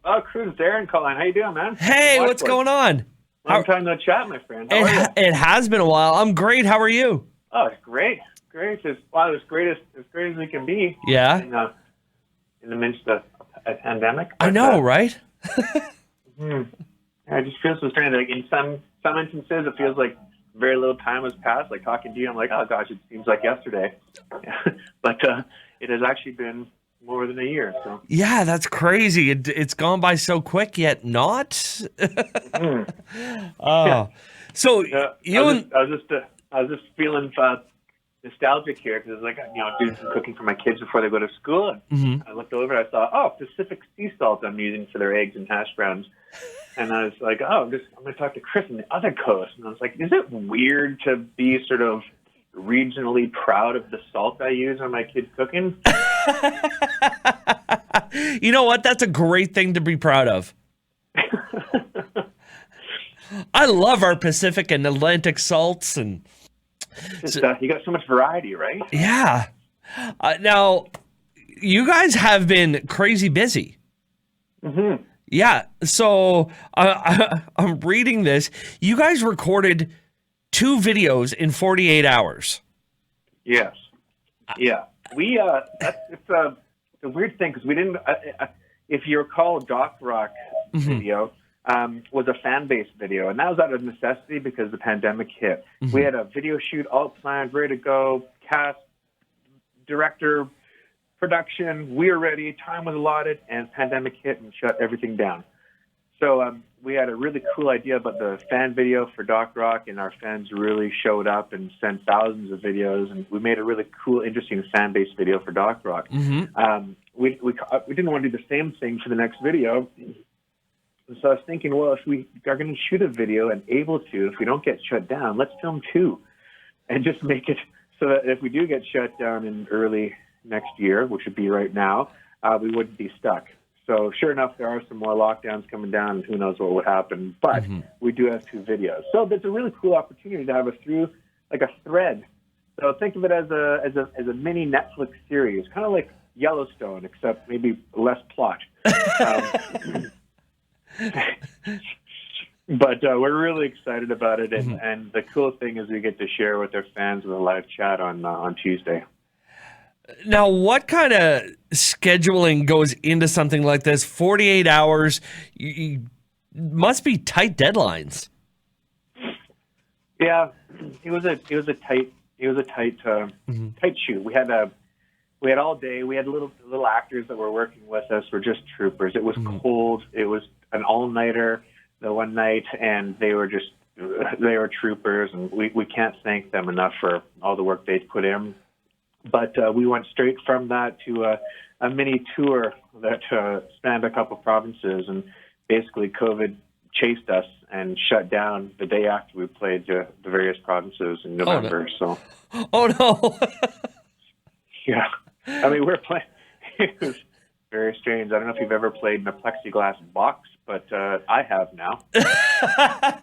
Oh, Cruz, Darren calling. How you doing, man? Hey, what's going on? Long time no chat, my friend. How are you? It has been a while. I'm great. How are you? Oh, it's great. Great. As great as we can be. Yeah. In the midst of a pandemic. I know, right? Yeah, it just feels so strange. Like in some instances, it feels like very little time has passed. Like talking to you, I'm like, oh gosh, it seems like yesterday. But it has actually been more than a year. So yeah, that's crazy. It's gone by so quick, yet not. Oh, so yeah, you I was just feeling nostalgic here because like doing some cooking for my kids before they go to school. And I looked over, I saw Pacific sea salt I'm using for their eggs and hash browns, and I was like, I'm going to talk to Chris on the other coast, and I was like, is it weird to be sort of regionally proud of the salt I use on my kids' cooking? You know what? That's a great thing to be proud of. I love our Pacific and Atlantic salts, and you got so much variety, right? yeah. Now, you guys have been crazy busy. Mm-hmm. Yeah. So I'm reading this. You guys recorded 2 videos in 48 hours. Yes. Yeah. It's a weird thing because we didn't. If you recall, Doc Rock video was a fan-based video, and that was out of necessity because the pandemic hit. We had a video shoot all planned, ready to go, cast, director, production. We were ready. Time was allotted, and pandemic hit and shut everything down. So we had a really cool idea about the fan video for Doc Rock, and our fans really showed up and sent thousands of videos, and we made a really cool, interesting fan-based video for Doc Rock. We didn't want to do the same thing for the next video, so I was thinking, well, if we are going to shoot a video and able to, if we don't get shut down, let's film 2, and just make it so that if we do get shut down in early next year, which would be right now, we wouldn't be stuck. So sure enough, there are some more lockdowns coming down, and who knows what would happen. But we do have 2 videos. So there's a really cool opportunity to have us through like a thread. So think of it as a mini Netflix series, kind of like Yellowstone, except maybe less plot. But we're really excited about it. And the cool thing is we get to share with our fans with a live chat on Tuesday. Now, what kind of scheduling goes into something like this? 48 hours, you must be tight deadlines. Yeah, it was a tight shoot. We had all day. We had little actors that were working with us. Were just troopers. It was cold. It was an all-nighter the one night, and they were troopers, and we can't thank them enough for all the work they've put in. But we went straight from that to a mini tour that spanned a couple provinces, and basically COVID chased us and shut down the day after we played the various provinces in November. Oh no! Yeah, I mean we're playing. It was very strange. I don't know if you've ever played in a plexiglass box, but I have now.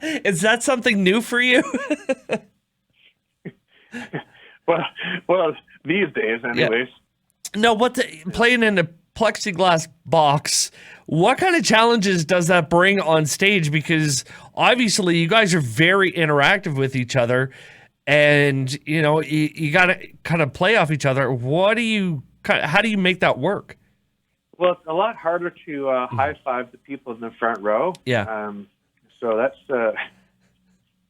Is that something new for you? Well, these days, anyways. Yeah. No, playing in a plexiglass box, what kind of challenges does that bring on stage? Because obviously you guys are very interactive with each other, and you got to kind of play off each other. How do you make that work? Well, it's a lot harder to high five the people in the front row. Yeah. So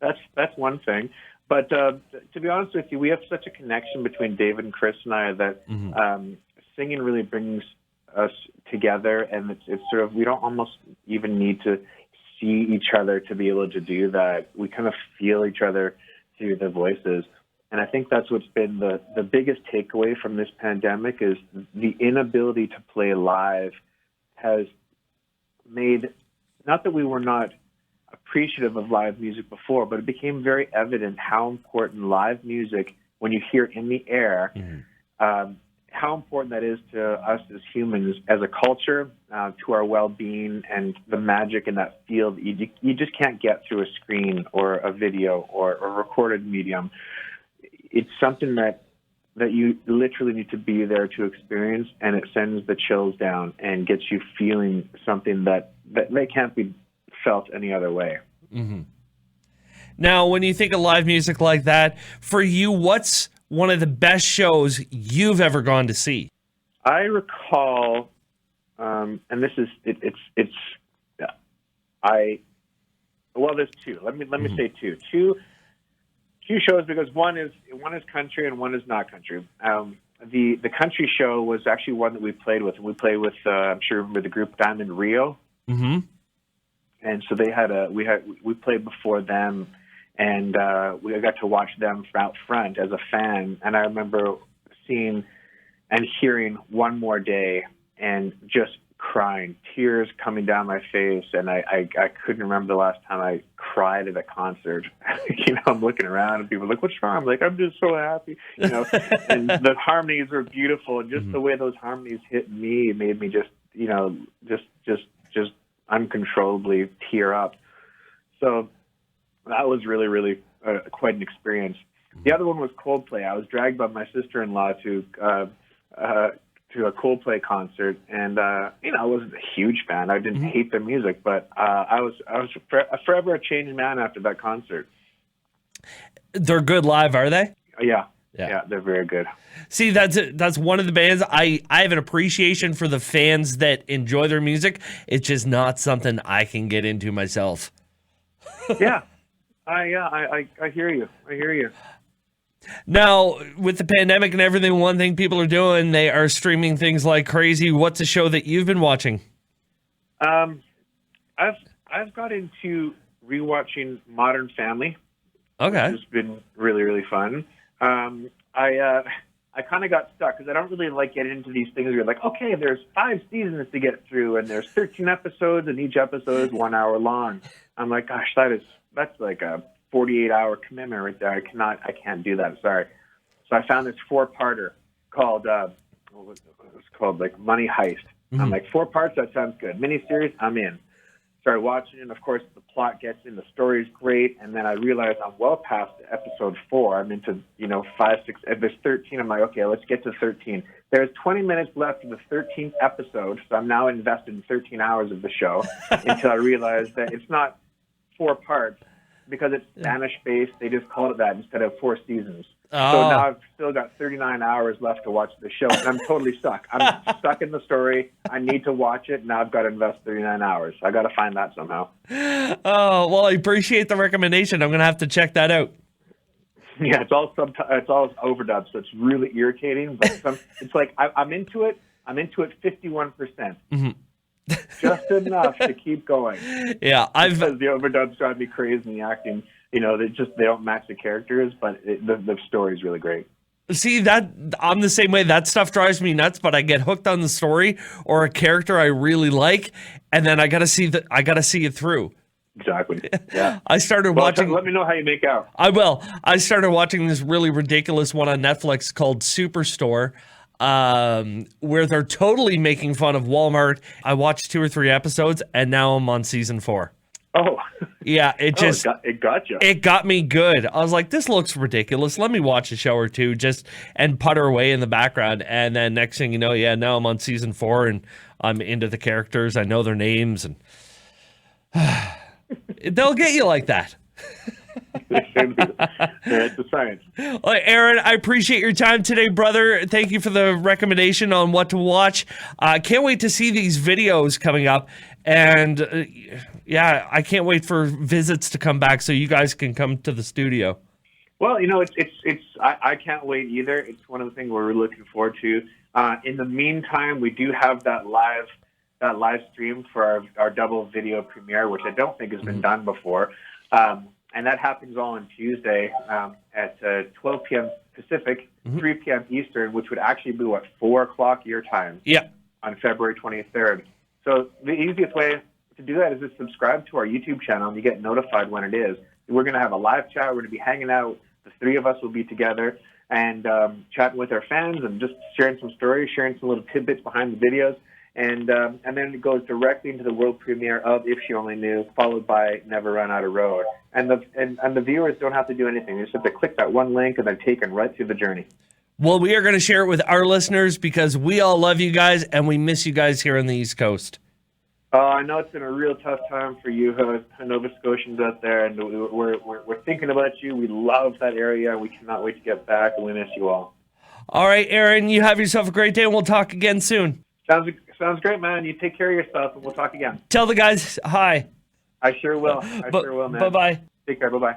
that's one thing. But to be honest with you, we have such a connection between David and Chris and I that singing really brings us together, and it's sort of, we don't almost even need to see each other to be able to do that. We kind of feel each other through the voices. And I think that's what's been the biggest takeaway from this pandemic is the inability to play live has made, not that we were not appreciative of live music before, but it became very evident how important live music, when you hear it in the air, how important that is to us as humans, as a culture, to our well-being and the magic in that field. You just can't get through a screen or a video or a recorded medium. It's something that that you literally need to be there to experience, and it sends the chills down and gets you feeling something that they can't be felt any other way. Mm-hmm. Now, when you think of live music like that, for you, what's one of the best shows you've ever gone to see? I recall, and this is there's two. Let me say two. Two shows, because one is country and one is not country. The country show was actually one that we played with. We played with I'm sure you remember the group Diamond Rio. Mm-hmm. And so we played before them, and we got to watch them out front as a fan. And I remember seeing and hearing One More Day and just crying, tears coming down my face, and I couldn't remember the last time I cried at a concert. I'm looking around and people are like, "What's wrong?" I'm like, "I'm just so happy," And the harmonies were beautiful, and just the way those harmonies hit me made me just uncontrollably tear up. So that was really, really quite an experience. The other one was Coldplay. I was dragged by my sister-in-law to a Coldplay concert, and I wasn't a huge fan. I didn't hate their music, but I was forever a changed man after that concert. They're good live, are they? Yeah, they're very good. See, that's one of the bands I have an appreciation for, the fans that enjoy their music. It's just not something I can get into myself. Yeah, I hear you. I hear you. Now, with the pandemic and everything, one thing people are doing, they are streaming things like crazy. What's a show that you've been watching? I've got into rewatching Modern Family. Okay. Which has been really, really fun. I kind of got stuck because I don't really like getting into these things where you're like, okay, there's 5 seasons to get through, and there's 13 episodes, and each episode is 1 hour long. I'm like, gosh, that's like a 48-hour commitment right there. I can't do that. Sorry. So I found this 4-parter called like Money Heist. Mm-hmm. I'm like, 4 parts, that sounds good. Miniseries, I'm in. Started watching it, and of course the plot gets in, the story's great, and then I realized I'm well past episode 4. I'm into 5, 6. If there's 13, I'm like, okay, let's get to 13. There's 20 minutes left in the 13th episode, so I'm now invested in 13 hours of the show until I realized that it's not 4 parts. Because it's Spanish-based, they just called it that instead of 4 seasons. Oh. So now I've still got 39 hours left to watch the show, and I'm totally stuck. I'm stuck in the story. I need to watch it. Now I've got to invest 39 hours. I got to find that somehow. Oh, well, I appreciate the recommendation. I'm going to have to check that out. Yeah, it's all overdubbed, so it's really irritating. But it's like I'm into it. I'm into it 51%. Mm-hmm. Just enough to keep going. Yeah, because the overdubs drive me crazy, and the acting, they don't match the characters, but the story is really great. See, that I'm the same way. That stuff drives me nuts, but I get hooked on the story or a character I really like, and then I gotta see it through. Exactly. Yeah. I started watching. Let me know how you make out. I will. I started watching this really ridiculous one on Netflix called Superstore. Where they're totally making fun of Walmart. I watched 2 or 3 episodes, and now I'm on season 4. Oh, yeah, it got you. It got me good. I was like, this looks ridiculous. Let me watch a show or two and putter away in the background. And then next thing you know, now I'm on season 4, and I'm into the characters. I know their names, and they'll get you like that. It's a science. Well, Aaron, I appreciate your time today, brother. Thank you for the recommendation on what to watch. Can't wait to see these videos coming up. And I can't wait for visits to come back so you guys can come to the studio. Well, I can't wait either. It's one of the things we're really looking forward to. In the meantime, we do have that live stream for our double video premiere, which I don't think has been done before. And that happens all on Tuesday at 12 p.m. Pacific, 3 p.m. Eastern, which would actually be, 4 o'clock your time on February 23rd. So the easiest way to do that is to subscribe to our YouTube channel, and you get notified when it is. We're going to have a live chat. We're going to be hanging out. The 3 of us will be together and chatting with our fans and just sharing some stories, sharing some little tidbits behind the videos. And then it goes directly into the world premiere of If She Only Knew, followed by Never Run Out of Road. And the viewers don't have to do anything. They just have to click that one link and they're taken right through the journey. Well, we are going to share it with our listeners because we all love you guys and we miss you guys here on the East Coast. I know it's been a real tough time for you Nova Scotians out there, and we're thinking about you. We love that area. We cannot wait to get back, and we miss you all. All right, Aaron, you have yourself a great day, and we'll talk again soon. Sounds great, man. You take care of yourself, and we'll talk again. Tell the guys hi. I sure will. I sure will, man. Bye-bye. Take care. Bye-bye.